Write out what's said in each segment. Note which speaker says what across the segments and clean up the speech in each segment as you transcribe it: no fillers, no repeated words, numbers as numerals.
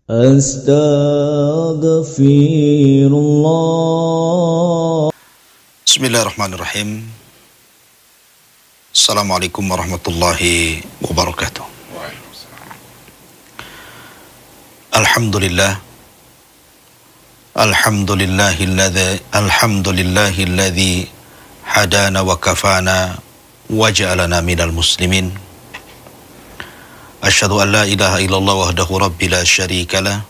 Speaker 1: Astaghfirullah.
Speaker 2: Bismillahirrahmanirrahim. Assalamualaikum warahmatullahi wabarakatuh. Alhamdulillah. Alhamdulillahilladzi hadana wa kafana wa ja'alana minal muslimin. Asyhadu an la ilaha illallah wahdahu rabbi la syarika lah.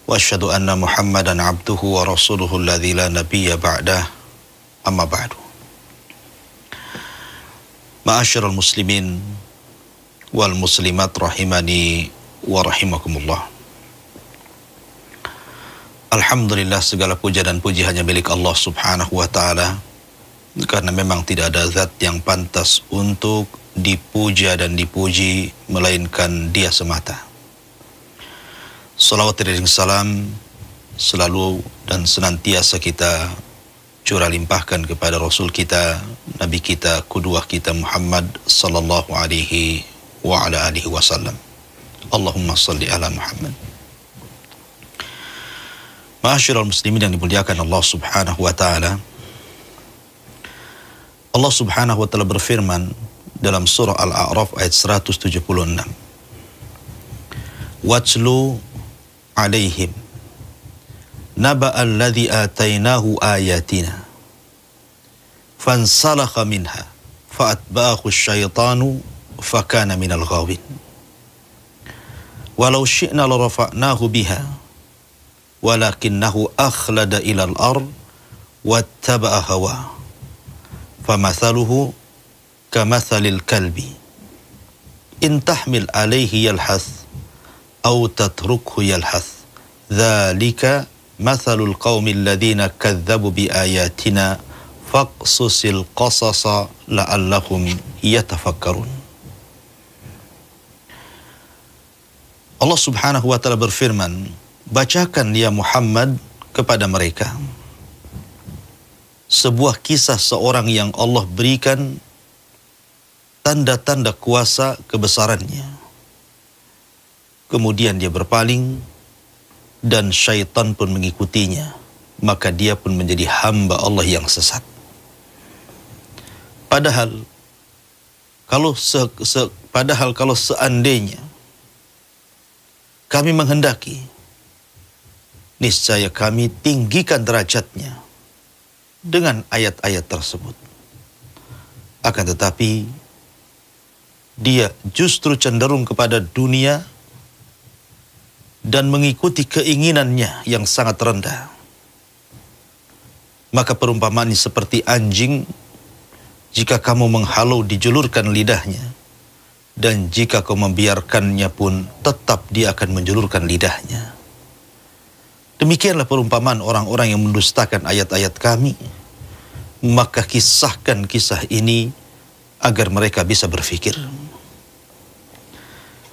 Speaker 2: Wa asyhadu anna Muhammadan abduhu wa rasuluhu alladzi la nabiyya ba'dah. Amma ba'du. Ma'asyiral muslimin wal muslimat rahimani wa rahimakumullah. Alhamdulillah, segala puja dan puji hanya milik Allah subhanahu wa ta'ala, karena memang tidak ada zat yang pantas untuk dipuja dan dipuji melainkan Dia semata. Salawat dan salam selalu dan senantiasa kita curah limpahkan kepada Rasul kita, Nabi kita, qudwah kita Muhammad sallallahu alaihi wa ala alihi wasallam. Allahumma salli ala Muhammad. Ma'asyiral muslimin yang dimuliakan Allah subhanahu wa ta'ala, Allah subhanahu wa ta'ala berfirman dalam surah Al-A'raf ayat 176. Watlu alaihim naba'al ladzi atainahu ayatina fansalakha minha fa'atba'ahu asyaitanu fakana minal ghawin. Walau syi'na larafa'nahu biha walakinnahu akhlada ilal ard wattaba'a hawa famathaluhu kamathalil kalbi in tahmil alaihi yalhath aw tatrukhu yalhath dzalika mathalul qaumil ladzina kadzdzabu biayatina faqsusil qasasa la'allahum yatafakkarun. Allah subhanahu wa ta'ala berfirman, bacakan ya Muhammad kepada mereka sebuah kisah seorang yang Allah berikan tanda-tanda kuasa kebesarannya. Kemudian dia berpaling dan syaitan pun mengikutinya, maka dia pun menjadi hamba Allah yang sesat. Padahal kalau seandainya kami menghendaki, niscaya kami tinggikan derajatnya dengan ayat-ayat tersebut. Akan tetapi dia justru cenderung kepada dunia dan mengikuti keinginannya yang sangat rendah. Maka perumpamaan seperti anjing, jika kamu menghalau dijulurkan lidahnya, dan jika kau membiarkannya pun tetap dia akan menjulurkan lidahnya. Demikianlah perumpamaan orang-orang yang mendustakan ayat-ayat kami. Maka kisahkan kisah ini agar mereka bisa berfikir.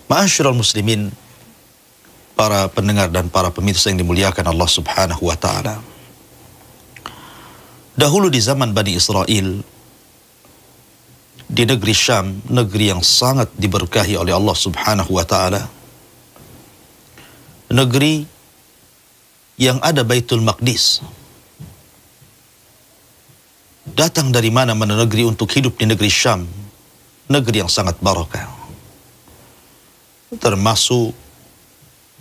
Speaker 2: Ma'asyiral muslimin, para pendengar dan para pemirsa yang dimuliakan Allah subhanahu wa ta'ala. Dahulu di zaman Bani Israel, di negeri Syam, negeri yang sangat diberkahi oleh Allah subhanahu wa ta'ala, negeri yang ada Baitul Maqdis. Datang dari mana-mana negeri untuk hidup di negeri Syam, negeri yang sangat barakah. Termasuk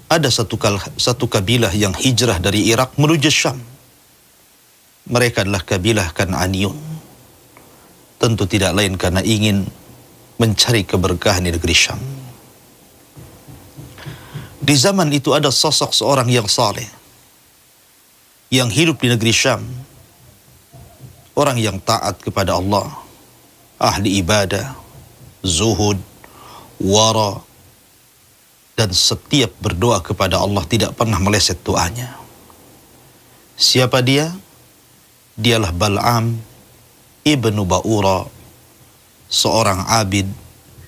Speaker 2: ada satu kabilah yang hijrah dari Irak menuju Syam. Mereka adalah kabilah Kan'aniyun. Tentu tidak lain karena ingin mencari keberkahan di negeri Syam. Di zaman itu ada sosok seorang yang saleh, yang hidup di negeri Syam. Orang yang taat kepada Allah, ahli ibadah, zuhud, wara, dan setiap berdoa kepada Allah tidak pernah meleset doanya. Siapa dia? Dialah Bal'am ibnu Ba'ura, seorang abid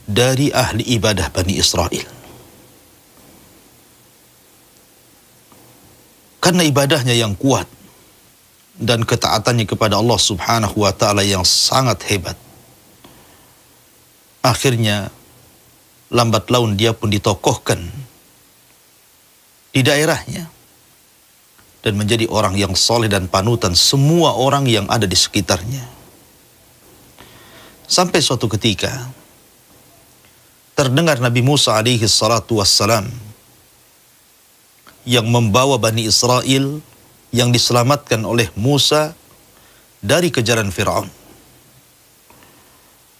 Speaker 2: dari ahli ibadah Bani Israel. Karena ibadahnya yang kuat dan ketaatannya kepada Allah subhanahu wa ta'ala yang sangat hebat, akhirnya lambat laun dia pun ditokohkan di daerahnya dan menjadi orang yang soleh dan panutan semua orang yang ada di sekitarnya. Sampai suatu ketika terdengar Nabi Musa alaihi salatu wassalam yang membawa Bani Israel yang diselamatkan oleh Musa dari kejaran Fir'aun.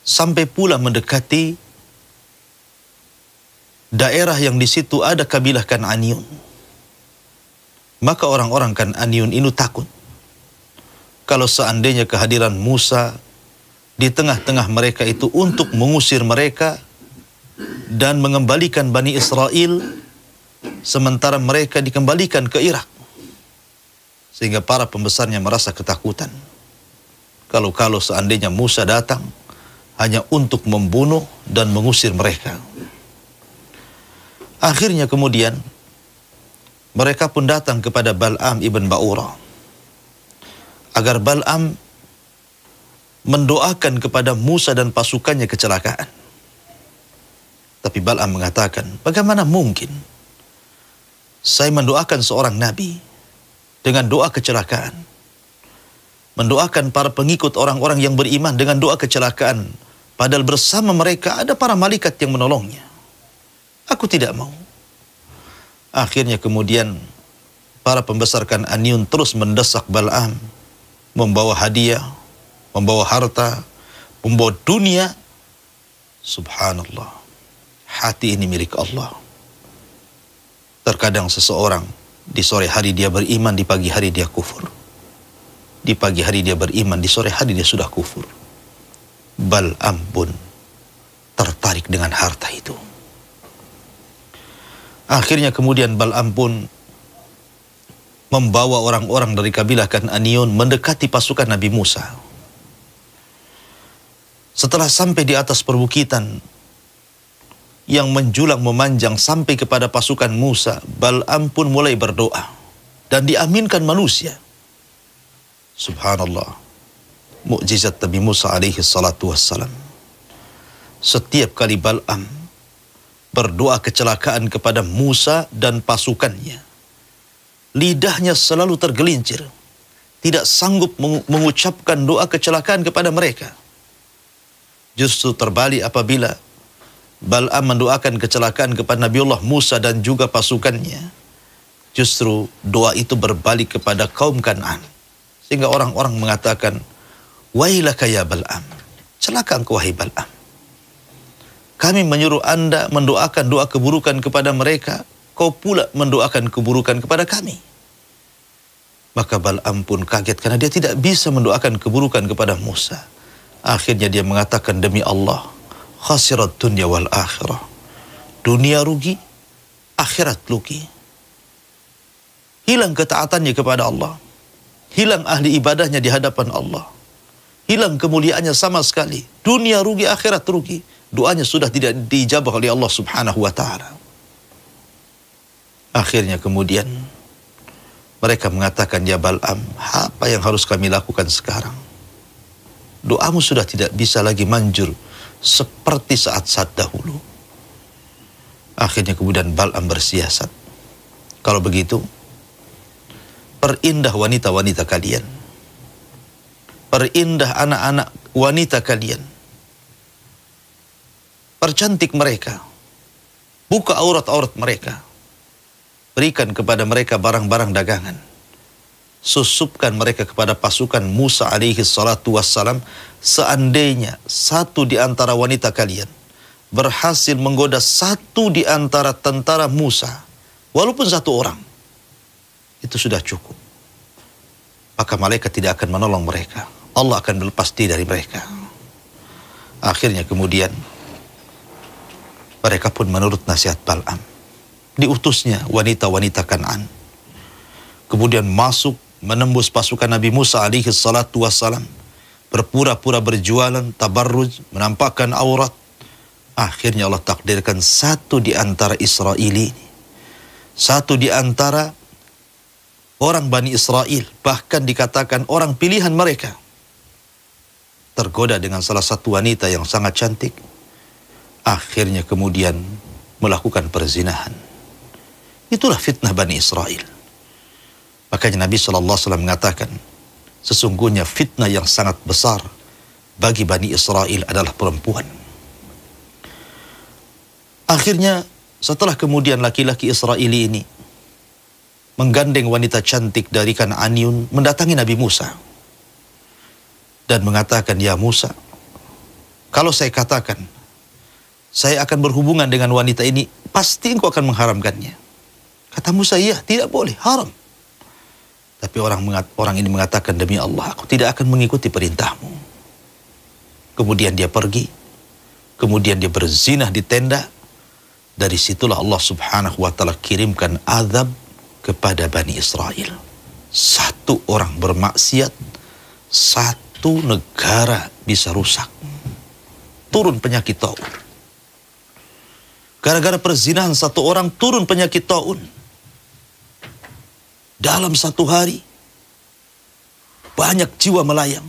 Speaker 2: Sampai pula mendekati daerah yang di situ ada kabilah Kan'aniyun. Maka orang-orang Kan'aniyun ini takut kalau seandainya kehadiran Musa di tengah-tengah mereka itu untuk mengusir mereka dan mengembalikan Bani Israel, sementara mereka dikembalikan ke Irak. Sehingga para pembesarnya merasa ketakutan. Kalau seandainya Musa datang hanya untuk membunuh dan mengusir mereka. Akhirnya kemudian mereka pun datang kepada Bal'am ibn Ba'ura agar Bal'am mendoakan kepada Musa dan pasukannya kecelakaan. Tapi Bal'am mengatakan, bagaimana mungkin saya mendoakan seorang nabi dengan doa kecelakaan, mendoakan para pengikut orang-orang yang beriman dengan doa kecelakaan, padahal bersama mereka ada para malaikat yang menolongnya. Aku tidak mau. Akhirnya kemudian para pembesar Kan'aniyun terus mendesak Bal'am, membawa hadiah, membawa harta, membawa dunia. Subhanallah, hati ini milik Allah. Terkadang seseorang di sore hari dia beriman, di pagi hari dia kufur. Di pagi hari dia beriman, di sore hari dia sudah kufur. Bal'am pun tertarik dengan harta itu. Akhirnya kemudian Bal'am pun membawa orang-orang dari kabilah Kan'aniyun mendekati pasukan Nabi Musa. Setelah sampai di atas perbukitan yang menjulang memanjang sampai kepada pasukan Musa, Bal'am pun mulai berdoa dan diaminkan manusia. Subhanallah, mukjizat Nabi Musa alaihi salatu wassalam. Setiap kali Bal'am berdoa kecelakaan kepada Musa dan pasukannya, lidahnya selalu tergelincir, tidak sanggup mengucapkan doa kecelakaan kepada mereka. Justru terbalik apabila Bal'am mendoakan kecelakaan kepada Nabiullah Musa dan juga pasukannya, justru doa itu berbalik kepada kaum Kan'an. Sehingga orang-orang mengatakan, wailaka ya Bal'am, celaka engkau wahai Bal'am. Kami menyuruh Anda mendoakan doa keburukan kepada mereka, kau pula mendoakan keburukan kepada kami. Maka Bal'am pun kaget karena dia tidak bisa mendoakan keburukan kepada Musa. Akhirnya dia mengatakan, demi Allah, khasirat dunya wal akhirah. Dunia rugi, akhirat rugi. Hilang ketaatannya kepada Allah. Hilang ahli ibadahnya di hadapan Allah. Hilang kemuliaannya sama sekali. Dunia rugi, akhirat rugi. Doanya sudah tidak diijabah oleh Allah subhanahu wa ta'ala. Akhirnya kemudian mereka mengatakan, ya Bal'am, apa yang harus kami lakukan sekarang? Doamu sudah tidak bisa lagi manjur seperti saat-saat dahulu. Akhirnya kemudian Bal'am bersiasat, kalau begitu perindah wanita-wanita kalian, perindah anak-anak wanita kalian, percantik mereka, buka aurat-aurat mereka, berikan kepada mereka barang-barang dagangan, susupkan mereka kepada pasukan Musa alaihi salatu wassalam. Seandainya satu di antara wanita kalian berhasil menggoda satu di antara tentara Musa, walaupun satu orang, itu sudah cukup. Maka malaikat tidak akan menolong mereka. Allah akan berlepas diri dari mereka. Akhirnya kemudian mereka pun menurut nasihat Bal'am. Diutusnya wanita-wanita Kan'an. Kemudian masuk menembus pasukan Nabi Musa alaihi salatu wassalam. Berpura-pura berjualan, tabarruj, menampakkan aurat. Akhirnya Allah takdirkan satu di antara Israeli ini, satu di antara orang Bani Israel, bahkan dikatakan orang pilihan mereka, tergoda dengan salah satu wanita yang sangat cantik. Akhirnya kemudian melakukan perzinahan. Itulah fitnah Bani Israel. Makanya Nabi SAW mengatakan, sesungguhnya fitnah yang sangat besar bagi Bani Israel adalah perempuan. Akhirnya, setelah kemudian laki-laki Israeli ini menggandeng wanita cantik dari Kan'aniyun mendatangi Nabi Musa dan mengatakan, ya Musa, kalau saya katakan saya akan berhubungan dengan wanita ini, pasti engkau akan mengharamkannya. Kata Musa, iya, tidak boleh, haram. Tapi orang ini mengatakan, demi Allah, aku tidak akan mengikuti perintahmu. Kemudian dia pergi, kemudian dia berzinah di tenda. Dari situlah Allah Subhanahu wa ta'ala kirimkan azab kepada Bani Israel. Satu orang bermaksiat, satu negara bisa rusak. Turun penyakit taun. Gara-gara perzinahan satu orang turun penyakit taun. Dalam satu hari, banyak jiwa melayang.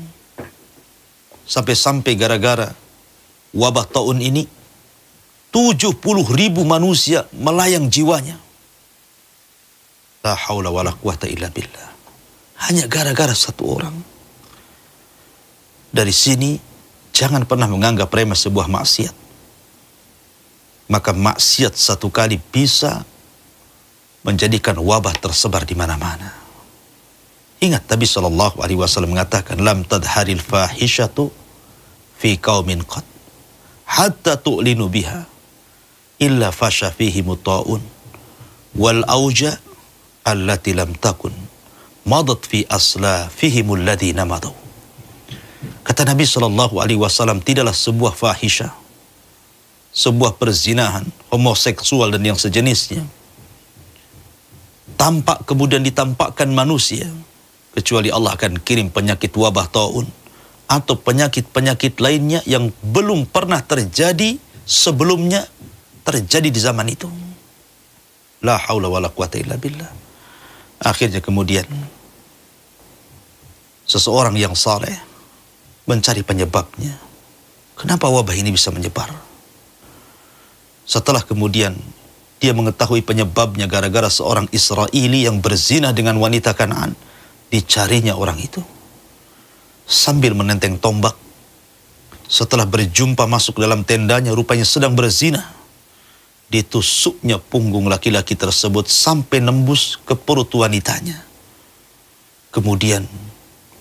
Speaker 2: Sampai-sampai gara-gara wabah taun ini, 70.000 manusia melayang jiwanya. La haula wa la quwata illa billah. Hanya gara-gara satu orang. Dari sini, jangan pernah menganggap remeh sebuah maksiat. Maka maksiat satu kali bisa menjadikan wabah tersebar di mana-mana. Ingat Nabi SAW mengatakan, lam tadharil fahishatu fi qaumin qad hatta tu'linu biha illa fasha fihi muta'un wal auja allati lam takun madat fi aslafihimul ladhina madaw. Kata Nabi SAW, tidaklah sebuah fahisyah, sebuah perzinahan, homoseksual dan yang sejenisnya, tampak kemudian ditampakkan manusia, kecuali Allah akan kirim penyakit wabah taun atau penyakit-penyakit lainnya yang belum pernah terjadi sebelumnya terjadi di zaman itu. La haula wa la quwata illa billah. Akhirnya kemudian seseorang yang saleh mencari penyebabnya. Kenapa wabah ini bisa menyebar? Setelah kemudian dia mengetahui penyebabnya gara-gara seorang Israeli yang berzina dengan wanita Kanaan, dicarinya orang itu. Sambil menenteng tombak, setelah berjumpa masuk dalam tendanya, rupanya sedang berzina. Ditusuknya punggung laki-laki tersebut sampai nembus ke perut wanitanya. Kemudian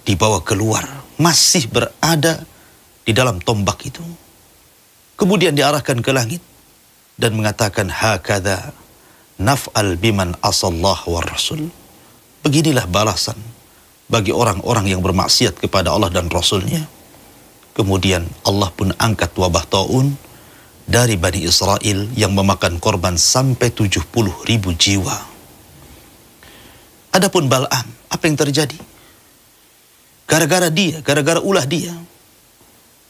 Speaker 2: dibawa keluar, masih berada di dalam tombak itu. Kemudian diarahkan ke langit dan mengatakan, hakadha naf'al biman asallah wa rasul. Beginilah balasan bagi orang-orang yang bermaksiat kepada Allah dan Rasulnya. Kemudian Allah pun angkat wabah taun dari Bani Israel yang memakan korban sampai 70.000 jiwa. Adapun Bal'am, apa yang terjadi? Gara-gara dia, gara-gara ulah dia,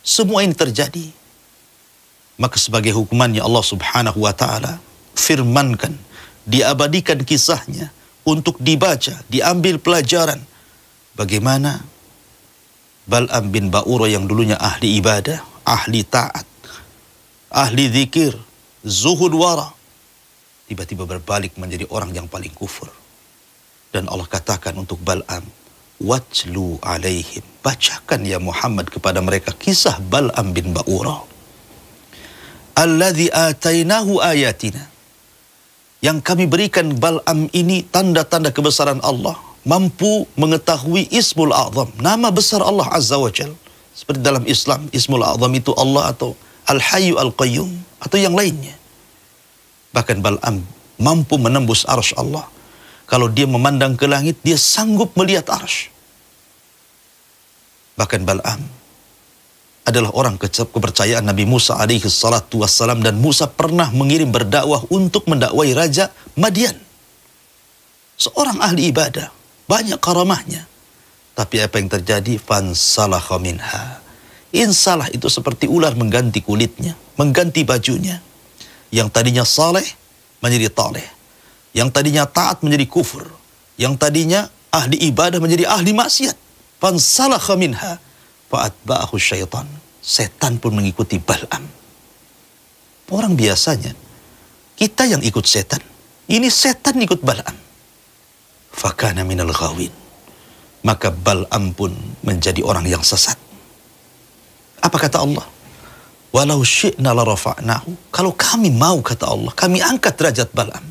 Speaker 2: semua ini terjadi. Maka sebagai hukumannya Allah Subhanahu wa ta'ala firmankan, diabadikan kisahnya untuk dibaca, diambil pelajaran. Bagaimana Bal'am bin Ba'ura yang dulunya ahli ibadah, ahli taat, ahli zikir, zuhud wara, tiba-tiba berbalik menjadi orang yang paling kufur. Dan Allah katakan untuk Bal'am, wajlu alaihim, bacakan ya Muhammad kepada mereka kisah Bal'am bin Ba'ura. Alladzi atainahu ayatina, yang kami berikan Bal'am ini tanda-tanda kebesaran Allah, mampu mengetahui Ismul A'zam, nama besar Allah Azza wa Jal. Seperti dalam Islam, Ismul A'zam itu Allah atau Al-Hayyu Al-Qayyum atau yang lainnya. Bahkan Bal'am mampu menembus arsy Allah. Kalau dia memandang ke langit, dia sanggup melihat arsy. Bahkan Bal'am adalah orang kepercayaan Nabi Musa alaihi salatu wassalam, dan Musa pernah mengirim berdakwah untuk mendakwai Raja Madian. Seorang ahli ibadah, banyak karamahnya. Tapi apa yang terjadi? Fansalakha minha. Insalah itu seperti ular mengganti kulitnya, mengganti bajunya. Yang tadinya saleh menjadi taleh. Yang tadinya taat menjadi kufur. Yang tadinya ahli ibadah menjadi ahli maksiat. Fansalakha minha fa'atba'ahu syaitan. Setan pun mengikuti Bal'am. Orang biasanya, kita yang ikut setan. Ini setan ikut Bal'am. Fakana minal ghawin. Maka Bal'am pun menjadi orang yang sesat. Apa kata Allah? Walau syi'na la rafa'nahu. Kalau kami mau, kata Allah, kami angkat derajat Bal'am.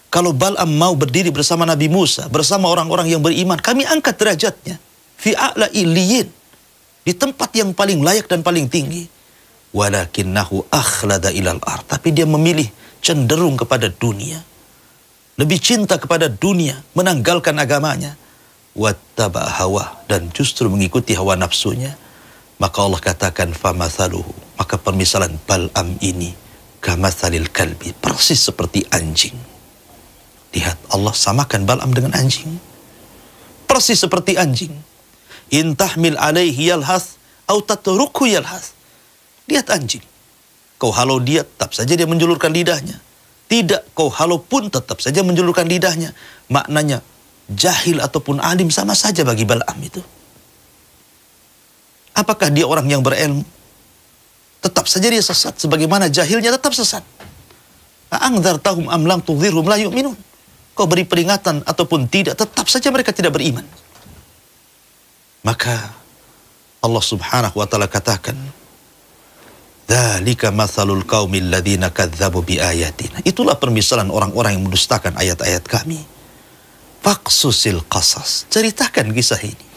Speaker 2: Kalau Bal'am mau berdiri bersama Nabi Musa, bersama orang-orang yang beriman, kami angkat derajatnya. Fi a'la illiyin. Di tempat yang paling layak dan paling tinggi. Walakinnahu akhlada ilal ard. Tapi dia memilih cenderung kepada dunia. Lebih cinta kepada dunia, menanggalkan agamanya. Wattaba hawa, dan justru mengikuti hawa nafsunya. Maka Allah katakan famathaluhu, maka permisalan Bal'am ini kamathalil kalbi, persis seperti anjing. Lihat, Allah samakan Bal'am dengan anjing. Persis seperti anjing. In tahmil alaihi yalhath au tatrukhu yalhath. Lihat anjing. Kau halau dia, tetap saja dia menjulurkan lidahnya. Tidak, kau halau pun tetap saja menjulurkan lidahnya. Maknanya, jahil ataupun alim sama saja bagi Bal'am itu. Apakah dia orang yang berilmu? Tetap saja dia sesat. Sebagaimana jahilnya tetap sesat. A'angdhartahum am lam tudhirhum la yu'minun. Kau beri peringatan ataupun tidak, tetap saja mereka tidak beriman. Maka Allah subhanahu wa ta'ala katakan, dzalika mathalul qaumil ladzina kadzdzabu biayatina. Itulah permisalan orang-orang yang mendustakan ayat-ayat kami. Faqsusil qasas. Ceritakan kisah ini.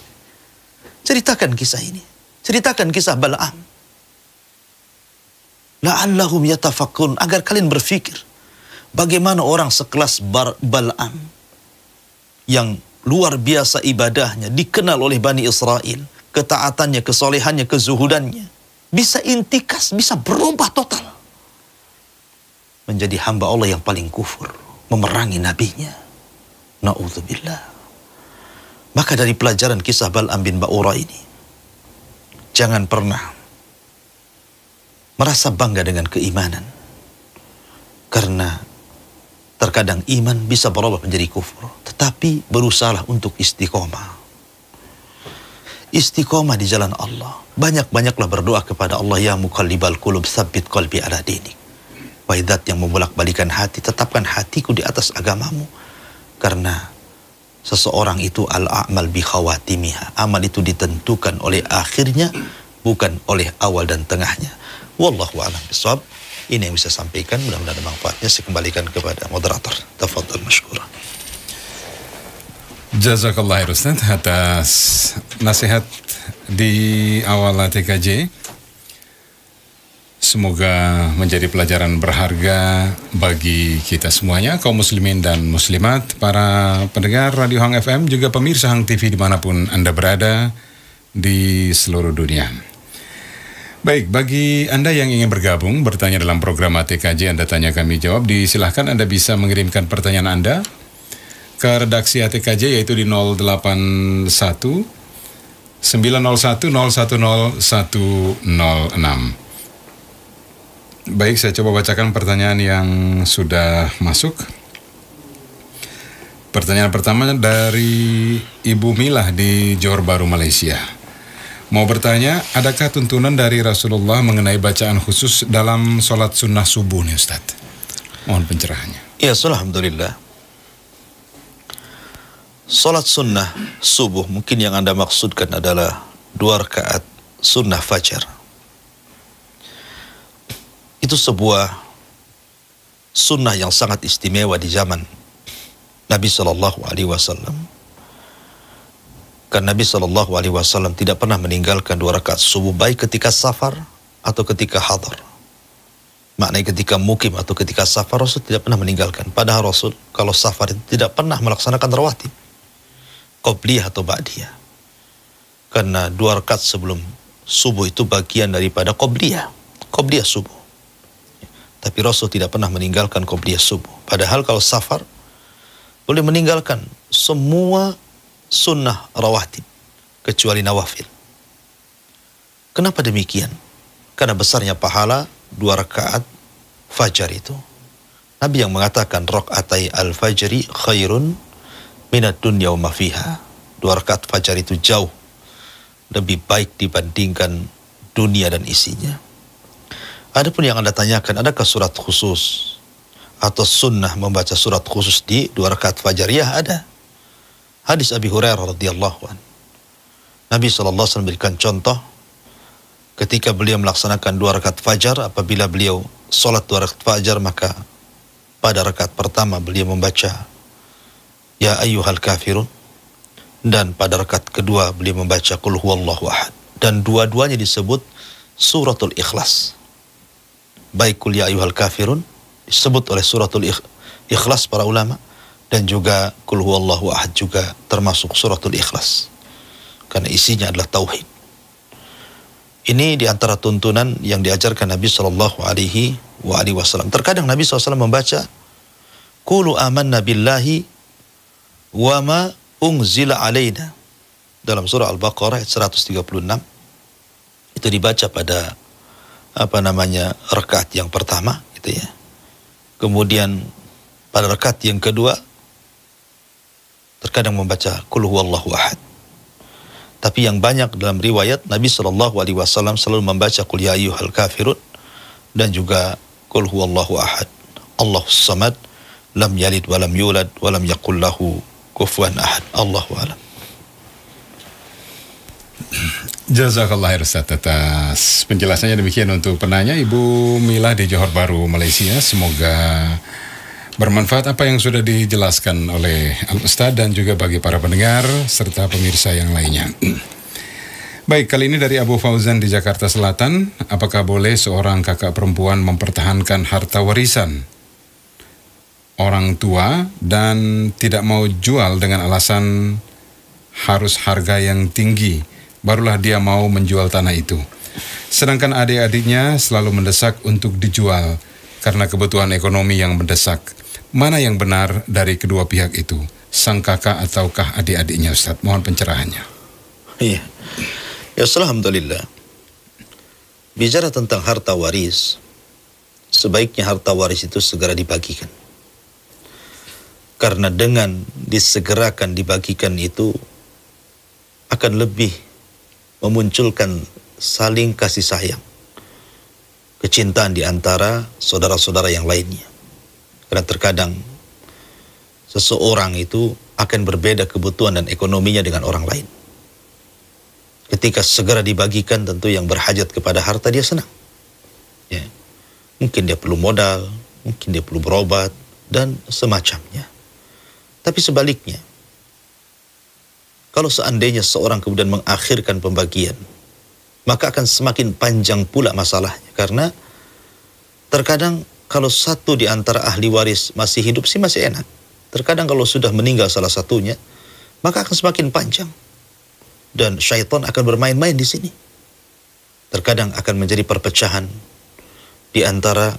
Speaker 2: Ceritakan kisah ini. Ceritakan kisah Bal'am. La'allahum yatafakkun, agar kalian berfikir bagaimana orang sekelas Bal'am yang luar biasa ibadahnya, dikenal oleh Bani Israel, ketaatannya, kesolehannya, kezuhudannya, bisa intikas, bisa berubah total menjadi hamba Allah yang paling kufur, memerangi nabinya. Na'udzubillah. Maka dari pelajaran kisah Bal'am bin Ba'ura ini, jangan pernah merasa bangga dengan keimanan, karena terkadang iman bisa berubah menjadi kufur. Tetapi berusahalah untuk istiqomah. Istiqomah di jalan Allah. Banyak-banyaklah berdoa kepada Allah, ya muqallibal qulub tsabbit qalbi ala dinik. Wahai zat yang membolak-balikan hati, tetapkan hatiku di atas agamamu. Karena seseorang itu al-a'mal bi khawatimiha. Amal itu ditentukan oleh akhirnya, bukan oleh awal dan tengahnya. Wallahu a'lam bishawab. Ini yang bisa sampaikan, mudah-mudahan ada manfaatnya. Saya kembalikan kepada moderator. Tafadhal mashkura.
Speaker 1: Jazakallah Ustaz atas nasihat di awal TKJ. Semoga menjadi pelajaran berharga bagi kita semuanya, kaum muslimin dan muslimat, para pendengar Radio Hang FM, juga pemirsa Hang TV dimanapun Anda berada di seluruh dunia. Baik, bagi Anda yang ingin bergabung, bertanya dalam program ATKJ, Anda tanya kami jawab, disilahkan Anda bisa mengirimkan pertanyaan Anda ke redaksi ATKJ, yaitu di 081 901 010 106. Baik, saya coba bacakan pertanyaan yang sudah masuk. Pertanyaan pertama dari Ibu Milah di Johor Bahru, Malaysia. Mau bertanya, adakah tuntunan dari Rasulullah mengenai bacaan khusus dalam sholat sunnah subuh nih Ustaz? Mohon pencerahannya.
Speaker 2: Ya, alhamdulillah. Sholat sunnah subuh mungkin yang Anda maksudkan adalah 2 rakaat sunnah fajar. Itu sebuah sunnah yang sangat istimewa di zaman Nabi SAW. Karena Nabi SAW tidak pernah meninggalkan 2 rakaat subuh, baik ketika safar atau ketika hadar. Maknanya ketika mukim atau ketika safar, Rasul tidak pernah meninggalkan. Padahal Rasul kalau safar itu tidak pernah melaksanakan rawatib, qobliyah atau ba'diyah. Karena 2 rakaat sebelum subuh itu bagian daripada qobliyah subuh. Tapi Rasul tidak pernah meninggalkan qobliyah subuh. Padahal kalau safar boleh meninggalkan semua sunnah rawatib kecuali nawafil. Kenapa demikian? Karena besarnya pahala 2 rakaat fajar itu. Nabi yang mengatakan rakaatai al-fajri khairun minad dunya wa ma fiha. 2 rakaat fajar itu jauh lebih baik dibandingkan dunia dan isinya. Adapun yang Anda tanyakan, adakah surat khusus atau sunnah membaca surat khusus di 2 rakaat fajar? Ya, ada. Hadis Abi Hurairah radhiyallahu anhu. Nabi SAW berikan contoh ketika beliau melaksanakan 2 rakaat fajar. Apabila beliau sholat 2 rakaat fajar, maka pada rakaat pertama beliau membaca Ya ayyuhal kafirun, dan pada rakaat kedua beliau membaca Qul huwallahu ahad, dan dua-duanya disebut suratul Ikhlas. Baik Qul ya ayyuhal kafirun disebut oleh suratul Ikhlas para ulama, dan juga Qul huwallahu ahad juga termasuk suratul Ikhlas karena isinya adalah tauhid. Ini diantara tuntunan yang diajarkan Nabi Shallallahu Alaihi Wasallam. Terkadang Nabi SAW membaca Qulu amanna billahi wa ma unzila alaina dalam surah Al-Baqarah ayat 136. Itu dibaca pada rakaat yang pertama gitu ya. Kemudian pada rakaat yang kedua terkadang membaca Qul huwallahu ahad. Tapi yang banyak dalam riwayat Nabi SAW selalu membaca Qul ya ayyuhal kafirun dan juga Qul huwallahu ahad. Allahus samad, lam yalid wa lam yulad wa lam yakul lahu kufuwan ahad. Allahu a'lam.
Speaker 1: Jazakallah khair Ustaz atas penjelasannya. Demikian untuk penanya Ibu Mila di Johor Bahru, Malaysia. Semoga bermanfaat apa yang sudah dijelaskan oleh Al-Ustaz dan juga bagi para pendengar serta pemirsa yang lainnya. Baik, kali ini dari Abu Fauzan di Jakarta Selatan. Apakah boleh seorang kakak perempuan mempertahankan harta warisan orang tua dan tidak mau jual dengan alasan harus harga yang tinggi, barulah dia mau menjual tanah itu. Sedangkan adik-adiknya selalu mendesak untuk dijual karena kebutuhan ekonomi yang mendesak. Mana yang benar dari kedua pihak itu? Sang kakak ataukah adik-adiknya, Ustaz? Mohon pencerahannya.
Speaker 2: Iya. Ya, alhamdulillah. Bicara tentang harta waris, sebaiknya harta waris itu segera dibagikan. Karena dengan disegerakan dibagikan itu akan lebih memunculkan saling kasih sayang, kecintaan di antara saudara-saudara yang lainnya. Karena terkadang seseorang itu akan berbeda kebutuhan dan ekonominya dengan orang lain. Ketika segera dibagikan, tentu yang berhajat kepada harta dia senang. Ya. Mungkin dia perlu modal, mungkin dia perlu berobat, dan semacamnya. Tapi sebaliknya, kalau seandainya seorang kemudian mengakhirkan pembagian, maka akan semakin panjang pula masalahnya. Karena terkadang kalau satu di antara ahli waris masih hidup sih masih enak. Terkadang kalau sudah meninggal salah satunya, maka akan semakin panjang. Dan syaitan akan bermain-main di sini. Terkadang akan menjadi perpecahan di antara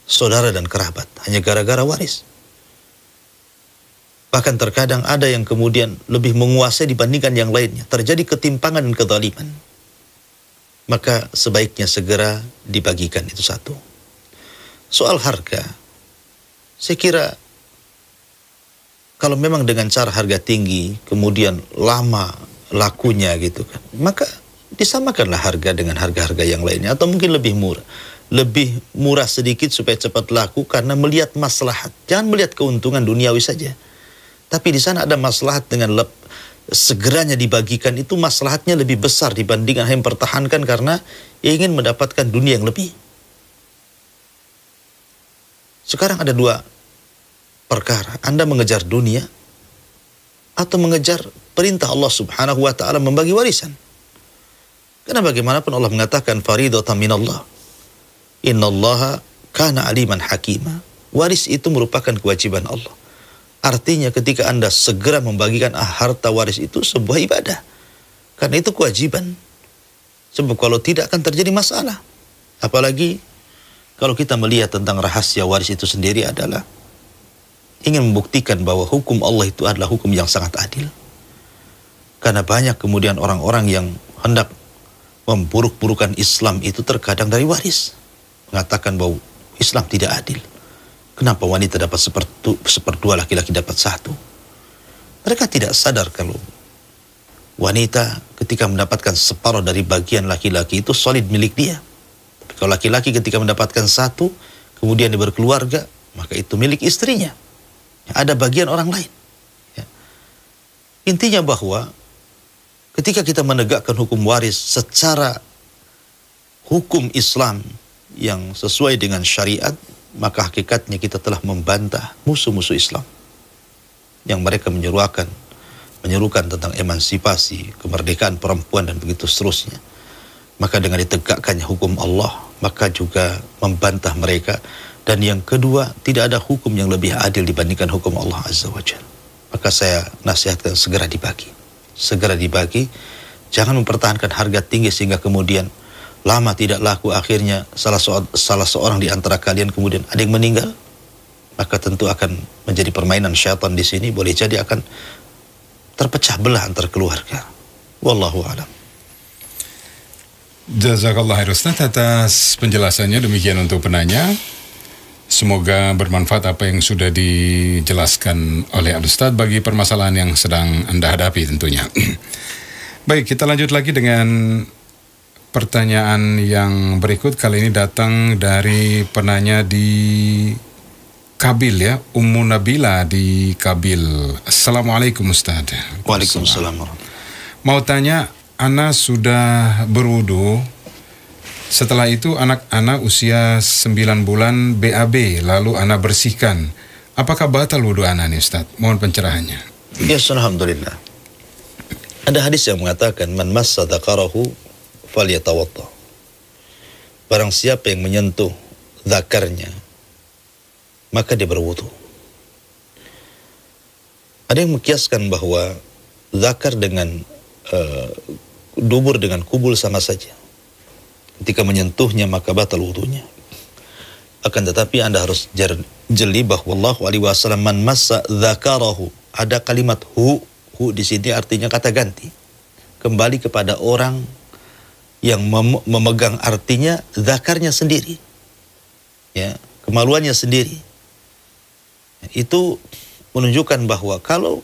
Speaker 2: saudara dan kerabat hanya gara-gara waris. Bahkan terkadang ada yang kemudian lebih menguasai dibandingkan yang lainnya. Terjadi ketimpangan dan kezaliman. Maka sebaiknya segera dibagikan, itu satu. Soal harga, saya kira kalau memang dengan cara harga tinggi, kemudian lama lakunya gitu kan, maka disamakanlah harga dengan harga-harga yang lainnya. Atau mungkin lebih murah. Lebih murah sedikit supaya cepat laku karena melihat maslahat. Jangan melihat keuntungan duniawi saja. Tapi di sana ada maslahat dengan segeranya dibagikan, itu maslahatnya lebih besar dibandingkan hanya mempertahankan karena ingin mendapatkan dunia yang lebih. Sekarang ada dua perkara. Anda mengejar dunia atau mengejar perintah Allah Subhanahu wa ta'ala membagi warisan. Karena bagaimanapun Allah mengatakan faridatan minallah. Innallaha kana aliman hakima. Waris itu merupakan kewajiban Allah. Artinya ketika Anda segera membagikan harta waris itu sebuah ibadah. Karena itu kewajiban. Sebab kalau tidak akan terjadi masalah. Apalagi kalau kita melihat tentang rahasia waris itu sendiri adalah ingin membuktikan bahwa hukum Allah itu adalah hukum yang sangat adil. Karena banyak kemudian orang-orang yang hendak memburuk-burukan Islam itu terkadang dari waris. Mengatakan bahwa Islam tidak adil. Kenapa wanita dapat seperdua, laki-laki dapat satu? Mereka tidak sadar kalau wanita ketika mendapatkan separuh dari bagian laki-laki itu solid milik dia. Tapi kalau laki-laki ketika mendapatkan satu, kemudian dia berkeluarga, maka itu milik istrinya. Ada bagian orang lain. Ya. Intinya bahwa ketika kita menegakkan hukum waris secara hukum Islam yang sesuai dengan syariat, maka hakikatnya kita telah membantah musuh-musuh Islam yang mereka menyerukan tentang emansipasi, kemerdekaan perempuan dan begitu seterusnya. Maka dengan ditegakkannya hukum Allah, maka juga membantah mereka. Dan yang kedua, tidak ada hukum yang lebih adil dibandingkan hukum Allah Azza wa Jalla. Maka saya nasihatkan segera dibagi. Segera dibagi, jangan mempertahankan harga tinggi sehingga kemudian lama tidak laku, akhirnya salah seorang di antara kalian kemudian ada yang meninggal. Maka tentu akan menjadi permainan syaitan di sini, boleh jadi akan terpecah belah antar keluarga. Wallahu a'lam.
Speaker 1: Jazakallah khair Ustaz atas penjelasannya. Demikian untuk penanya. Semoga bermanfaat apa yang sudah dijelaskan oleh Ustaz bagi permasalahan yang sedang Anda hadapi tentunya. Baik, kita lanjut lagi dengan pertanyaan yang berikut. Kali ini datang dari penanya di Kabil ya, Ummu Nabila di Kabil. Assalamualaikum Ustaz.
Speaker 2: Waalaikumsalam.
Speaker 1: Mau tanya, Ana sudah berwudu. Setelah itu anak-anak usia 9 bulan BAB, lalu Ana bersihkan. Apakah batal wudu Ana nih Ustaz? Mohon pencerahannya.
Speaker 2: Ya, alhamdulillah. Ada hadis yang mengatakan, man massa dzakarahu falyatawadda. Barang siapa yang menyentuh zakarnya, maka dia berwudu. Ada yang menkiaskan bahwa zakar dengan dubur dengan kubul sama saja. Ketika menyentuhnya maka batal wudunya. Akan tetapi Anda harus jeli bahwa Allah alaihi wasallam man massa dzakarahu. Ada kalimat hu di sini artinya kata ganti. Kembali kepada orang yang memegang artinya zakarnya sendiri. Ya, kemaluannya sendiri. Itu menunjukkan bahwa kalau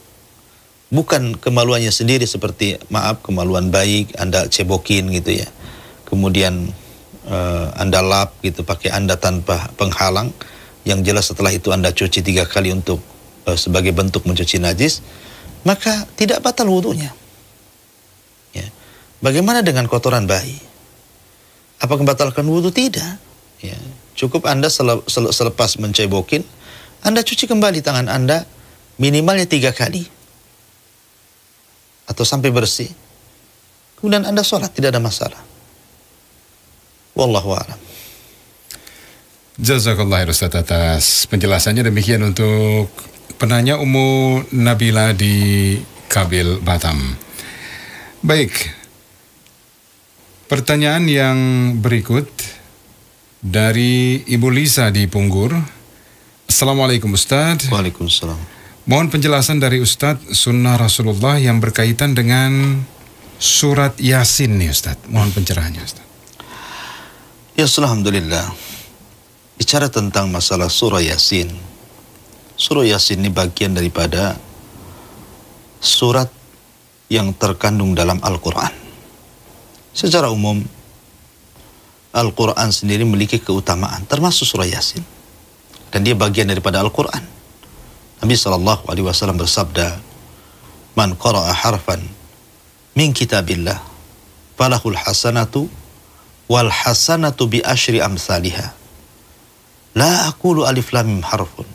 Speaker 2: bukan kemaluannya sendiri seperti kemaluan bayi Anda cebokin gitu ya, kemudian Anda lap gitu pakai Anda tanpa penghalang, yang jelas setelah itu Anda cuci 3 kali untuk sebagai bentuk mencuci najis, maka tidak batal wudunya. Ya. Bagaimana dengan kotoran bayi? Apakah membatalkan wudu? Tidak. Ya. Cukup Anda selepas mencebokin, Anda cuci kembali tangan Anda minimalnya 3 kali atau sampai bersih. Kemudian Anda sholat, tidak ada masalah. Wallahu a'lam.
Speaker 1: Jazakallah Ustaz atas penjelasannya. Demikian untuk penanya Ummu Nabila di Kabil, Batam. Baik. Pertanyaan yang berikut dari Ibu Lisa di Punggur. Assalamualaikum Ustaz.
Speaker 2: Waalaikumsalam.
Speaker 1: Mohon penjelasan dari Ustadz sunnah Rasulullah yang berkaitan dengan surat Yasin nih Ustadz. Mohon pencerahannya Ustadz.
Speaker 2: Ya, alhamdulillah. Bicara tentang masalah surah Yasin. Surah Yasin ini bagian daripada surat yang terkandung dalam Al-Quran. Secara umum, Al-Quran sendiri memiliki keutamaan, termasuk surah Yasin. Dan dia bagian daripada Al-Quran. Nabi SAW bersabda, man qara'a harfan min kitabillah falahul hasanatu wal hasanatu bi asyri amsalihha. La aqulu alif lam mim harfun,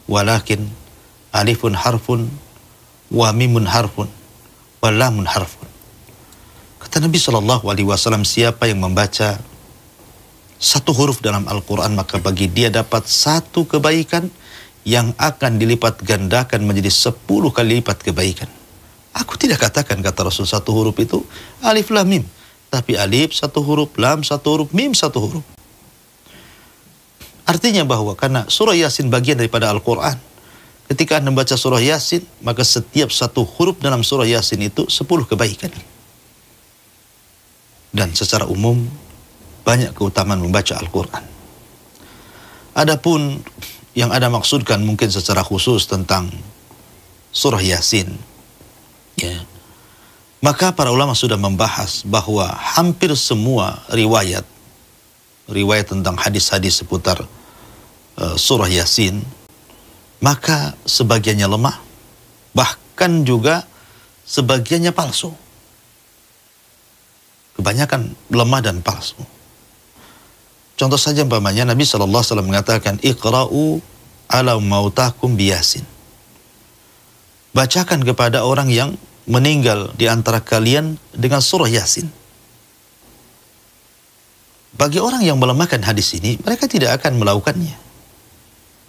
Speaker 2: walakin alifun harfun wa mimun harfun wa lamun harfun. Kata Nabi SAW, siapa yang membaca satu huruf dalam Al-Quran, maka bagi dia dapat 1 kebaikan yang akan dilipat gandakan menjadi 10 kali lipat kebaikan. Aku tidak katakan, kata Rasul, 1 huruf itu alif lam mim, tapi alif 1 huruf, lam 1 huruf, mim 1 huruf. Artinya bahwa karena surah Yasin bagian daripada Al-Quran, ketika Anda membaca surah Yasin, maka setiap 1 huruf dalam surah Yasin itu 10 kebaikan. Dan secara umum banyak keutamaan membaca Al-Quran. Adapun yang Anda maksudkan mungkin secara khusus tentang surah Yasin, ya, maka para ulama sudah membahas bahwa hampir semua riwayat tentang hadis-hadis seputar surah Yasin, maka sebagiannya lemah, bahkan juga sebagiannya palsu. Kebanyakan lemah dan palsu. Contoh saja umpamanya Nabi SAW mengatakan, Iqra'u ala mautakum biyasin. Bacakan kepada orang yang meninggal di antara kalian dengan surah Yasin. Bagi orang yang melemahkan hadis ini, mereka tidak akan melakukannya.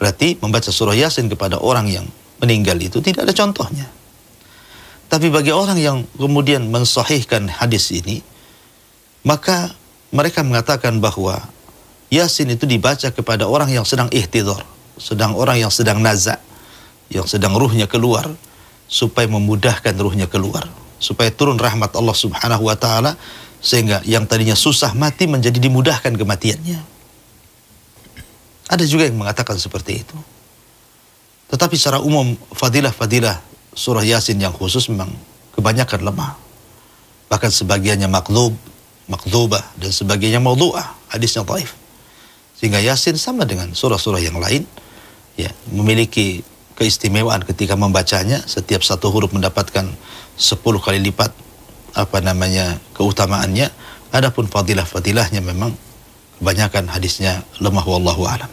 Speaker 2: Berarti membaca surah Yasin kepada orang yang meninggal itu tidak ada contohnya. Tapi bagi orang yang kemudian mensahihkan hadis ini, maka mereka mengatakan bahwa Yasin itu dibaca kepada orang yang sedang ihtidhar, orang yang sedang naza, yang sedang ruhnya keluar, supaya memudahkan ruhnya keluar, supaya turun rahmat Allah Subhanahu wa taala, sehingga yang tadinya susah mati menjadi dimudahkan kematiannya. Ada juga yang mengatakan seperti itu. Tetapi secara umum fadilah-fadilah surah Yasin yang khusus memang kebanyakan lemah. Bahkan sebagiannya makdzubah dan sebagiannya maudhu'ah, hadisnya dhaif. Sehingga Yasin sama dengan surah-surah yang lain, ya, memiliki keistimewaan ketika membacanya. Setiap satu huruf mendapatkan 10 kali lipat keutamaannya. Adapun fadilah-fadilahnya memang kebanyakan hadisnya lemah, wallahu a'lam.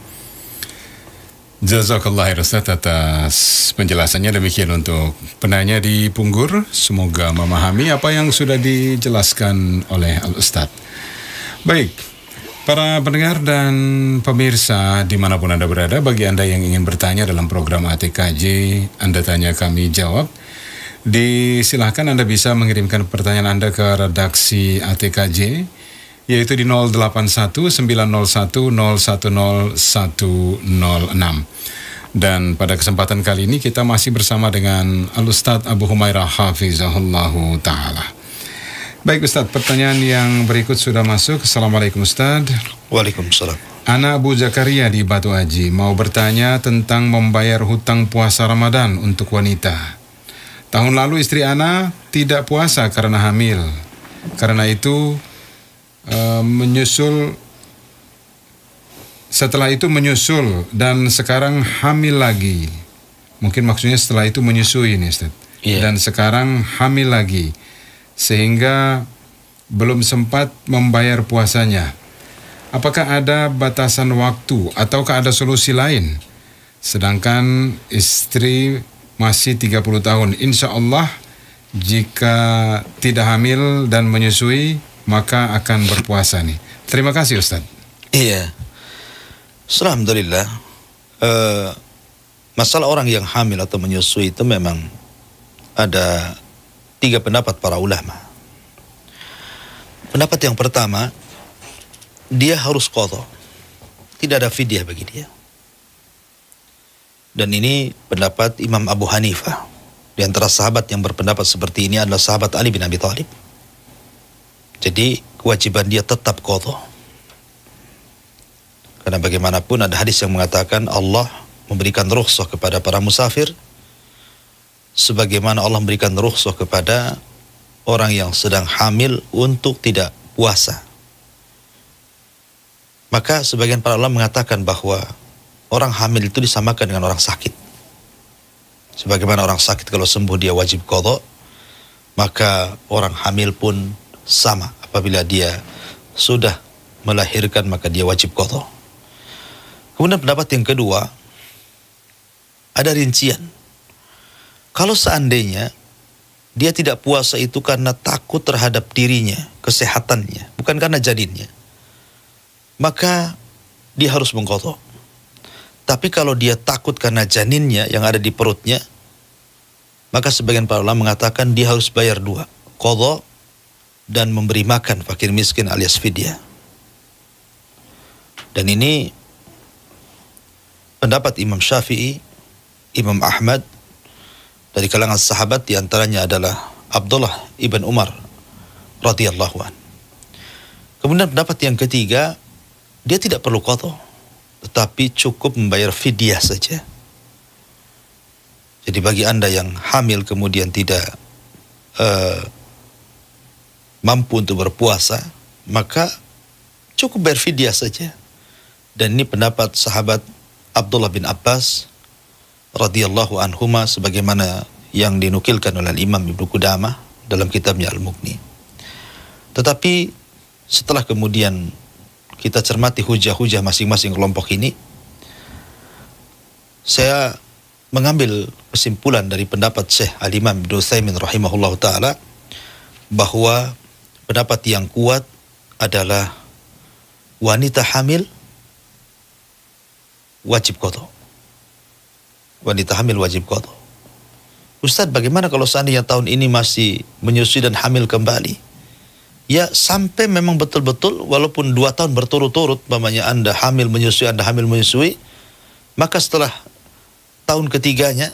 Speaker 1: Jazakallah khair Ustaz atas penjelasannya. Demikian untuk penanya di Punggur. Semoga memahami apa yang sudah dijelaskan oleh Al-Ustaz. Baik, para pendengar dan pemirsa dimanapun Anda berada, bagi Anda yang ingin bertanya dalam program ATKJ, Anda tanya kami jawab, disilahkan Anda bisa mengirimkan pertanyaan Anda ke redaksi ATKJ, yaitu di 081-901-010106. Dan pada kesempatan kali ini kita masih bersama dengan Al-Ustadz Abu Humairah Hafizahullahu Ta'ala. Baik Ustadz, pertanyaan yang berikut sudah masuk. Assalamualaikum Ustadz.
Speaker 2: Waalaikumsalam.
Speaker 1: Ana Abu Zakaria di Batu Haji mau bertanya tentang membayar hutang puasa Ramadan untuk wanita. Tahun lalu istri Ana tidak puasa karena hamil. Karena itu setelah itu menyusul dan sekarang hamil lagi. Mungkin maksudnya setelah itu menyusui ini Ustaz. Dan sekarang hamil lagi, sehingga belum sempat membayar puasanya. Apakah ada batasan waktu ataukah ada solusi lain? Sedangkan istri masih 30 tahun. Insya Allah jika tidak hamil dan menyusui maka akan berpuasa nih. Terima kasih Ustaz.
Speaker 2: Iya. Alhamdulillah. Masalah orang yang hamil atau menyusui itu memang ada 3 pendapat para ulama. Pendapat yang pertama, dia harus qadha. Tidak ada fidyah bagi dia. Dan ini pendapat Imam Abu Hanifah. Di antara sahabat yang berpendapat seperti ini adalah sahabat Ali bin Abi Thalib. Jadi kewajiban dia tetap qadha. Karena bagaimanapun ada hadis yang mengatakan Allah memberikan rukhsah kepada para musafir sebagaimana Allah memberikan rukhsah kepada orang yang sedang hamil untuk tidak puasa. Maka sebagian para ulama mengatakan bahwa orang hamil itu disamakan dengan orang sakit. Sebagaimana orang sakit kalau sembuh dia wajib qadha, maka orang hamil pun sama, apabila dia sudah melahirkan maka dia wajib qadha. Kemudian pendapat yang kedua, ada rincian. Kalau seandainya dia tidak puasa itu karena takut terhadap dirinya, kesehatannya, bukan karena janinnya, maka dia harus mengqadha. Tapi kalau dia takut karena janinnya yang ada di perutnya, maka sebagian para ulama mengatakan dia harus bayar 2, qadha dan memberi makan fakir miskin alias fidyah. Dan ini pendapat Imam Syafi'i, Imam Ahmad, dari kalangan sahabat diantaranya adalah Abdullah ibn Umar radhiyallahu an. Kemudian pendapat yang ketiga, dia tidak perlu qadha, tetapi cukup membayar fidyah saja. Jadi bagi Anda yang hamil kemudian tidak mampu untuk berpuasa, maka cukup bayar fidyah saja. Dan ini pendapat sahabat Abdullah bin Abbas radhiyallahu anhuma sebagaimana yang dinukilkan oleh Imam Ibnu Qudamah dalam kitabnya Al-Mughni. Tetapi setelah kemudian kita cermati hujah-hujah masing-masing kelompok ini, saya mengambil kesimpulan dari pendapat Syekh Al-Imam Ibnu Utsaimin rahimahullahu taala bahwa pendapat yang kuat adalah wanita hamil wajib qada. Wanita hamil wajib qada. Ustaz, bagaimana kalau seandainya tahun ini masih menyusui dan hamil kembali? Ya, sampai memang betul-betul walaupun 2 tahun berturut-turut, umpamanya Anda hamil menyusui, maka setelah tahun ketiganya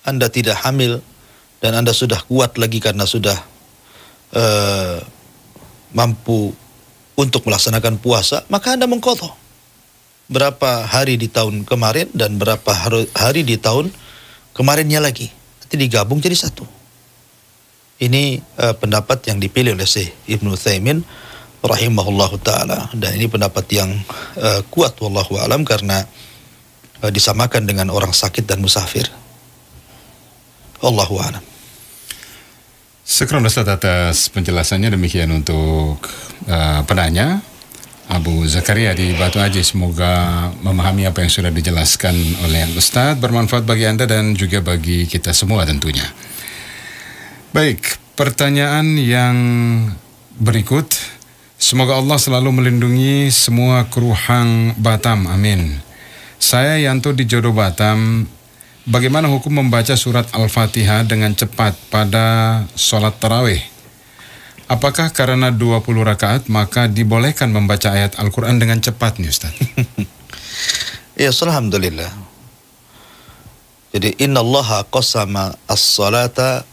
Speaker 2: Anda tidak hamil dan Anda sudah kuat lagi karena sudah mampu untuk melaksanakan puasa, maka Anda mengqadha berapa hari di tahun kemarin dan berapa hari di tahun kemarinnya lagi, nanti digabung jadi satu. Ini pendapat yang dipilih oleh Syekh Ibnu Utsaimin rahimahullahu taala, dan ini pendapat yang kuat wallahu alam karena disamakan dengan orang sakit dan musafir. Allahu a'lam.
Speaker 1: Syukran Ustaz atas penjelasannya. Demikian untuk penanya Abu Zakaria di Batu Aji. Semoga memahami apa yang sudah dijelaskan oleh Ustaz, bermanfaat bagi Anda dan juga bagi kita semua tentunya. Baik, pertanyaan yang berikut. Semoga Allah selalu melindungi semua kru Hang Batam, amin. Saya Yanto di Jodoh Batam. Bagaimana hukum membaca surat Al-Fatihah dengan cepat pada sholat tarawih? Apakah karena 20 rakaat maka dibolehkan membaca ayat Al-Quran dengan cepat nih Ustaz?
Speaker 2: Ya, alhamdulillah. Jadi innallaha qasama as-salata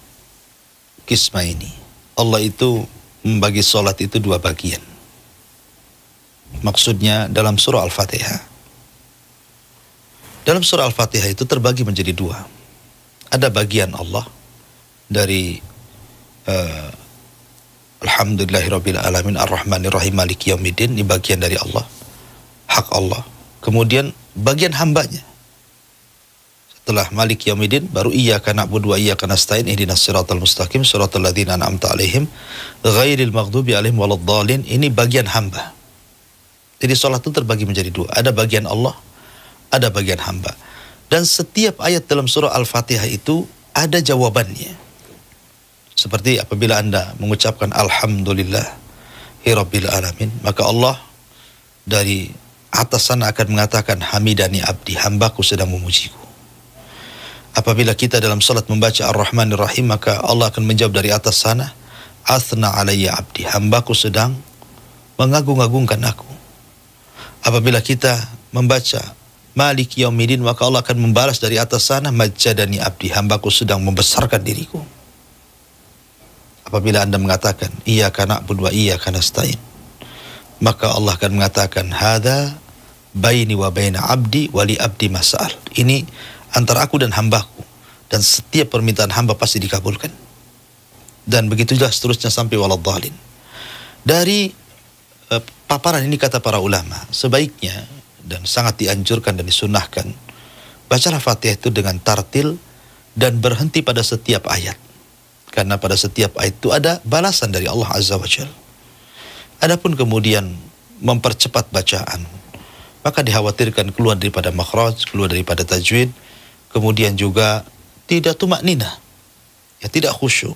Speaker 2: qismaini. Allah itu membagi salat itu 2 bagian. Maksudnya dalam surah Al-Fatihah. Dalam surah Al-Fatihah itu terbagi menjadi 2. Ada bagian Allah dari Alhamdulillahirabbil alamin arrahmanirrahim maliki yaumiddin, ini bagian dari Allah, hak Allah. Kemudian bagian hambanya. Setelah maliki yaumiddin baru iyyaka na'budu wa iyyaka nasta'in ihdinas siratal mustaqim siratal ladzina an'amta 'alaihim ghairil maghdubi 'alaihim waladdallin. Ini bagian hamba. Jadi salat itu terbagi menjadi 2. Ada bagian Allah, ada bagian hamba. Dan setiap ayat dalam surah Al-Fatihah itu ada jawabannya. Seperti apabila Anda mengucapkan Alhamdulillahirabbil alamin, maka Allah dari atas sana akan mengatakan hamidani abdi, hambaku sedang memujiku. Apabila kita dalam salat membaca Ar-Rahmanir Rahim, maka Allah akan menjawab dari atas sana, Athna alayya abdi, hambaku sedang mengagung-agungkan aku. Apabila kita membaca Maliki Yaumiddin, maka Allah akan membalas dari atas sana, Majjadani abdi, hambaku sedang membesarkan diriku. Apabila Anda mengatakan Iyyaka na'budu wa iyyaka nasta'in, maka Allah akan mengatakan Hadza baini wa baina abdi wa li abdi mas'al. Ini antara aku dan hambaku, dan setiap permintaan hamba pasti dikabulkan. Dan begitulah seterusnya sampai waladhdallin. Dari paparan ini kata para ulama, sebaiknya dan sangat dianjurkan dan disunnahkan bacalah Fatihah itu dengan tartil dan berhenti pada setiap ayat. Karena pada setiap ayat itu ada balasan dari Allah Azza wa Jalla. Adapun kemudian mempercepat bacaan, maka dikhawatirkan keluar daripada makhraj, keluar daripada tajwid, kemudian juga tidak tumakninah, ya tidak khusyuk.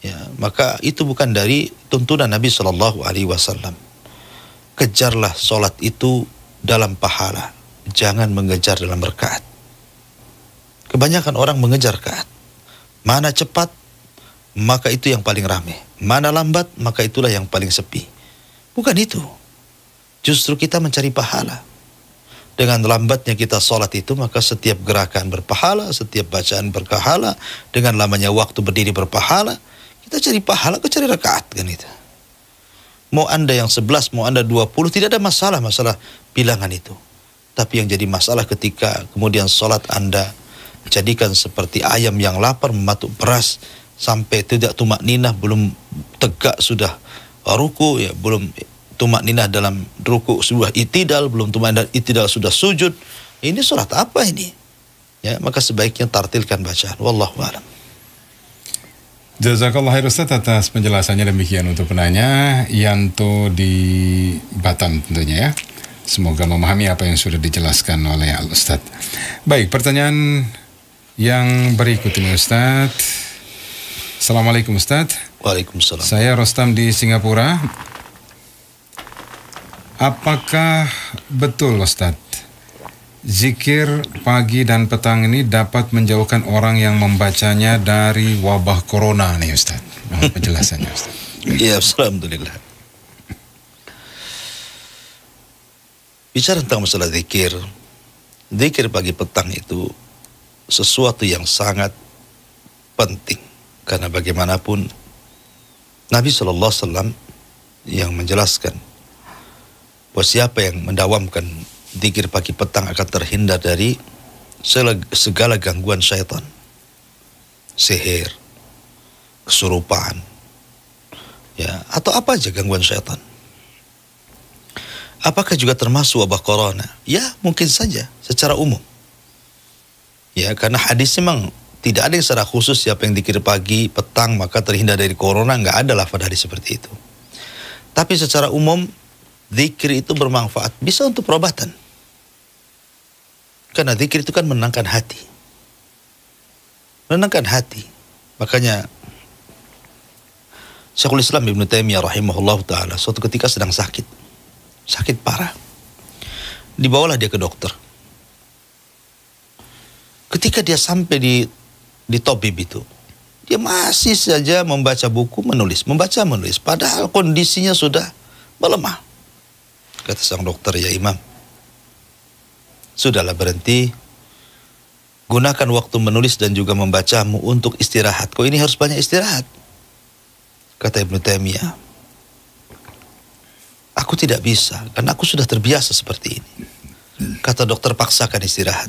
Speaker 2: Ya, maka itu bukan dari tuntunan Nabi Shallallahu Alaihi Wasallam. Kejarlah solat itu dalam pahala, jangan mengejar dalam rakaat. Kebanyakan orang mengejar rakaat. Mana cepat, maka itu yang paling ramai. Mana lambat, maka itulah yang paling sepi. Bukan itu. Justru kita mencari pahala. Dengan lambatnya kita sholat itu, maka setiap gerakan berpahala, setiap bacaan berpahala, dengan lamanya waktu berdiri berpahala. Kita cari pahala, kita cari rakaat kan itu. Mau Anda yang 11, mau Anda 20, tidak ada masalah bilangan itu. Tapi yang jadi masalah ketika kemudian sholat Anda jadikan seperti ayam yang lapar mematuk beras, sampai tidak tumakninah, belum tegak sudah ruku, ya belum tumakninah dalam ruku sudah i'tidal, belum tumakninah i'tidal sudah sujud. Ini surat apa ini? Ya, maka sebaiknya tartilkan bacaan. Wallahu a'lam.
Speaker 1: Jazakallah khair Ustaz atas penjelasannya. Demikian untuk penanya Yanto di Batam tentunya ya. Semoga memahami apa yang sudah dijelaskan oleh Al Ustaz. Baik, pertanyaan yang berikut ini Ustaz. Assalamualaikum Ustaz.
Speaker 2: Waalaikumsalam.
Speaker 1: Saya Rostam di Singapura. Apakah betul Ustaz, zikir pagi dan petang ini dapat menjauhkan orang yang membacanya dari wabah corona nih Ustaz? Mohon penjelasannya Ustaz.
Speaker 2: Ya, alhamdulillah. Bicara tentang masalah zikir pagi petang itu sesuatu yang sangat penting. Karena bagaimanapun Nabi SAW yang menjelaskan bahwa siapa yang mendawamkan zikir pagi petang akan terhindar dari segala gangguan syaitan, sihir, kesurupan, ya, atau apa aja gangguan syaitan. Apakah juga termasuk wabah corona? Ya, mungkin saja secara umum. Ya, karena hadis memang tidak ada yang secara khusus siapa yang zikir pagi, petang maka terhindar dari corona, nggak ada lafaz hadis seperti itu. Tapi secara umum zikir itu bermanfaat, bisa untuk perobatan. Karena zikir itu kan menenangkan hati. Menenangkan hati. Makanya Syekhul Islam Ibnu Taimiyah rahimahullah ta'ala suatu ketika sedang sakit. Sakit parah. Dibawalah dia ke dokter. Ketika dia sampai di tabib itu, dia masih saja membaca buku, menulis. Padahal kondisinya sudah melemah. Kata sang dokter, ya Imam, sudahlah berhenti. Gunakan waktu menulis dan juga membacamu untuk istirahat. Kok ini harus banyak istirahat? Kata Ibnu Taimiyah, aku tidak bisa, karena aku sudah terbiasa seperti ini. Kata dokter, paksakan istirahat.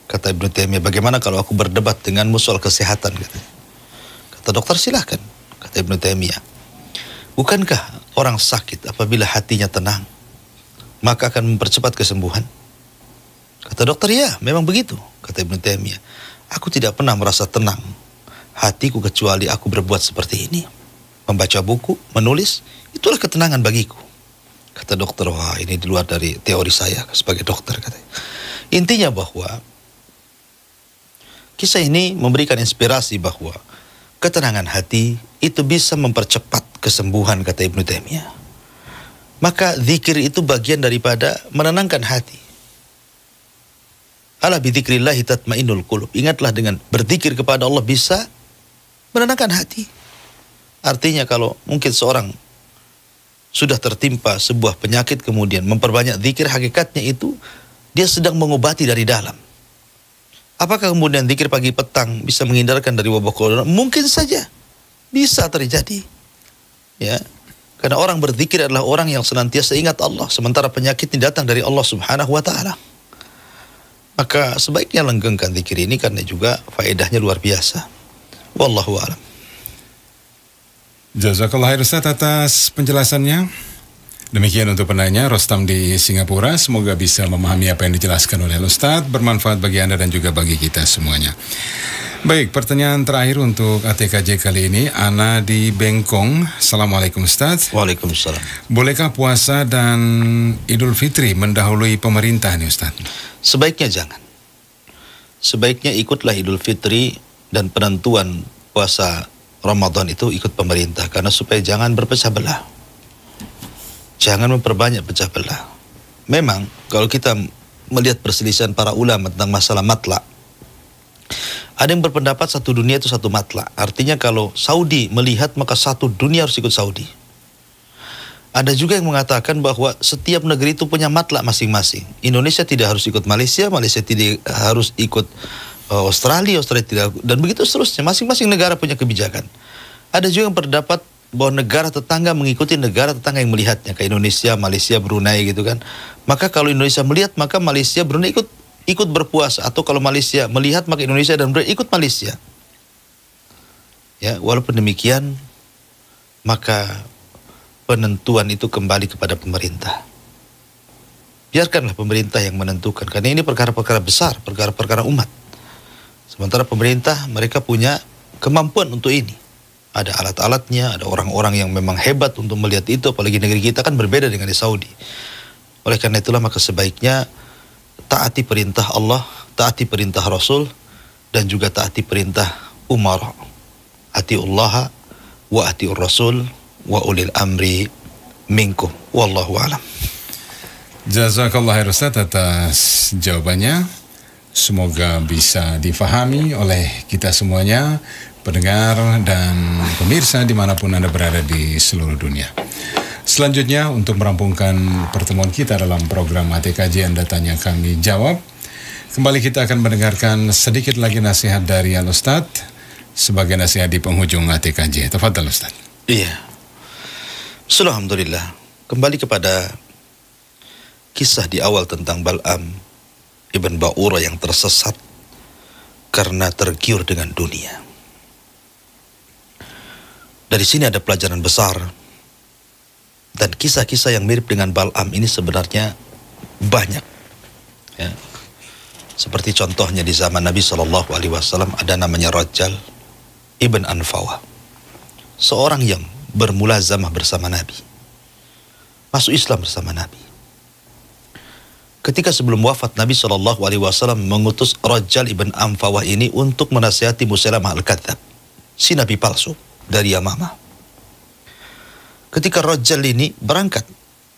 Speaker 2: Kata Ibnu Taimiyah, bagaimana kalau aku berdebat denganmu soal kesehatan? Kata dokter, silahkan. Kata Ibnu Taimiyah, bukankah orang sakit apabila hatinya tenang maka akan mempercepat kesembuhan? Kata dokter, ya memang begitu. Kata Ibnu Taimiyah, aku tidak pernah merasa tenang hatiku kecuali aku berbuat seperti ini. Membaca buku, menulis, itulah ketenangan bagiku. Kata dokter, wah ini di luar dari teori saya sebagai dokter. Katanya. Intinya bahwa kisah ini memberikan inspirasi bahwa ketenangan hati itu bisa mempercepat kesembuhan, kata Ibnu Taimiyah. Maka zikir itu bagian daripada menenangkan hati. Ala bidzikrillahi tatmainnul qulub. Ingatlah dengan berzikir kepada Allah bisa menenangkan hati. Artinya kalau mungkin seorang sudah tertimpa sebuah penyakit kemudian memperbanyak zikir, hakikatnya itu dia sedang mengobati dari dalam. Apakah kemudian zikir pagi petang bisa menghindarkan dari wabah corona? Mungkin saja bisa terjadi. Ya, karena orang berzikir adalah orang yang senantiasa ingat Allah, sementara penyakit ini datang dari Allah Subhanahu wa taala. Maka sebaiknya langgengkan zikir ini karena juga faedahnya luar biasa. Wallahu a'lam.
Speaker 1: Jazakallah khair Ustaz atas penjelasannya. Demikian untuk penanya Rostam di Singapura. Semoga bisa memahami apa yang dijelaskan oleh Ustaz, bermanfaat bagi Anda dan juga bagi kita semuanya. Baik, pertanyaan terakhir untuk ATKJ kali ini, Ana di Bengkong. Assalamualaikum Ustaz.
Speaker 2: Waalaikumsalam.
Speaker 1: Bolehkah puasa dan Idul Fitri mendahului pemerintah nih Ustaz?
Speaker 2: Sebaiknya jangan. Sebaiknya ikutlah Idul Fitri dan penentuan puasa Ramadan itu ikut pemerintah, karena supaya jangan berpecah belah. Jangan memperbanyak pecah belah. Memang kalau kita melihat perselisihan para ulama tentang masalah matla, ada yang berpendapat satu dunia itu satu matla. Artinya kalau Saudi melihat maka satu dunia harus ikut Saudi. Ada juga yang mengatakan bahwa setiap negeri itu punya matla masing-masing. Indonesia tidak harus ikut Malaysia, Malaysia tidak harus ikut Australia, Australia tidak, dan begitu seterusnya. Masing-masing negara punya kebijakan. Ada juga yang berpendapat bahwa negara tetangga mengikuti negara tetangga yang melihatnya, kayak Indonesia, Malaysia, Brunei gitu kan. Maka kalau Indonesia melihat maka Malaysia, Brunei ikut berpuasa, atau kalau Malaysia melihat maka Indonesia dan Brunei ikut Malaysia. Ya, walaupun demikian maka penentuan itu kembali kepada pemerintah. Biarkanlah pemerintah yang menentukan, karena ini perkara-perkara besar, perkara-perkara umat. Sementara pemerintah, mereka punya kemampuan untuk ini. Ada alat-alatnya, ada orang-orang yang memang hebat untuk melihat itu, apalagi negeri kita kan berbeda dengan di Saudi. Oleh karena itulah maka sebaiknya taati perintah Allah, taati perintah Rasul, dan juga taati perintah umara. Atiullaha wa atiur Rasul wa ulil amri minkum. Wallahu a'lam.
Speaker 1: Jazakallah khair Ustaz atas jawabannya. Semoga bisa difahami oleh kita semuanya, pendengar dan pemirsa dimanapun Anda berada di seluruh dunia. Selanjutnya untuk merampungkan pertemuan kita dalam program ATKJ Anda Tanya Kami Jawab, kembali kita akan mendengarkan sedikit lagi nasihat dari Al-Ustaz sebagai nasihat di penghujung ATKJ. Tafadhal Ustaz.
Speaker 2: Iya. Alhamdulillah. Kembali kepada kisah di awal tentang Bal'am Ibn Ba'ura yang tersesat karena tergiur dengan dunia. Dari sini ada pelajaran besar, dan kisah-kisah yang mirip dengan Bal'am ini sebenarnya banyak. Ya. Seperti contohnya di zaman Nabi SAW ada namanya Rajjal Ibn Anfawah, seorang yang bermulazamah bersama Nabi, masuk Islam bersama Nabi. Ketika sebelum wafat Nabi SAW mengutus Rajjal Ibn Anfawah ini untuk menasihati Musailamah Al-Kadzab, si Nabi palsu dari Yamamah. Ketika Rajjal ini berangkat,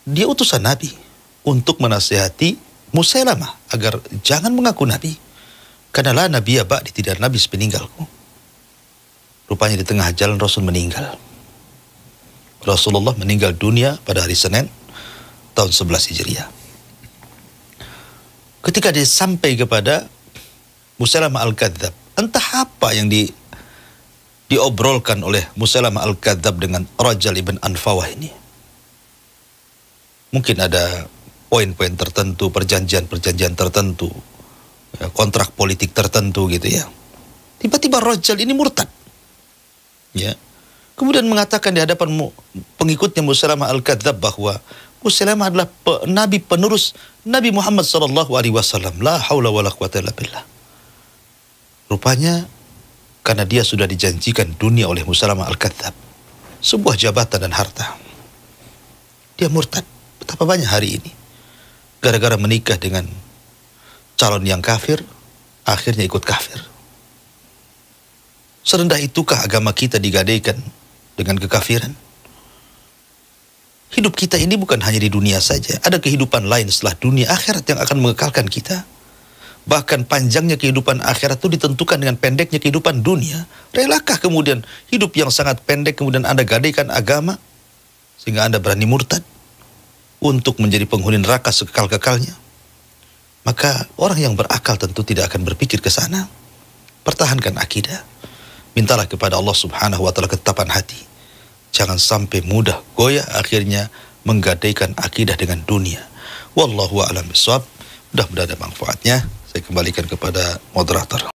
Speaker 2: dia utusan Nabi untuk menasihati Musailamah agar jangan mengaku Nabi, karena la Nabiya ba'di, tidak Nabi sepeninggalku. Rupanya di tengah jalan Rasul meninggal. Rasulullah meninggal dunia pada hari Senin tahun 11 Hijriah. Ketika dia sampai kepada Musailamah Al-Kadzab, entah apa yang diobrolkan oleh Musailamah Al-Kadzab dengan Rajjal Ibn Anfawah ini. Mungkin ada poin-poin tertentu, perjanjian-perjanjian tertentu, ya, kontrak politik tertentu gitu ya. Tiba-tiba Rajjal ini murtad. Ya. Kemudian mengatakan di hadapan pengikutnya Musailamah Al-Kadzab bahwa Musailamah adalah nabi penerus Nabi Muhammad SAW. La haula wa la quwata illa billah. Rupanya karena dia sudah dijanjikan dunia oleh Musailamah Al-Kadzab, sebuah jabatan dan harta, dia murtad. Betapa banyak hari ini gara-gara menikah dengan calon yang kafir, akhirnya ikut kafir. Serendah itukah agama kita digadaikan dengan kekafiran? Hidup kita ini bukan hanya di dunia saja. Ada kehidupan lain setelah dunia, akhirat yang akan mengekalkan kita. Bahkan panjangnya kehidupan akhirat itu ditentukan dengan pendeknya kehidupan dunia. Relakah kemudian hidup yang sangat pendek kemudian Anda gadaikan agama sehingga Anda berani murtad untuk menjadi penghuni neraka sekekal-kekalnya? Maka orang yang berakal tentu tidak akan berpikir ke sana. Pertahankan akidah. Mintalah kepada Allah Subhanahu wa taala ketetapan hati. Jangan sampai mudah goyah akhirnya menggadaikan akidah dengan dunia. Wallahu a'lam bishawab. Mudah-mudahan ada manfaatnya. Saya kembalikan kepada moderator.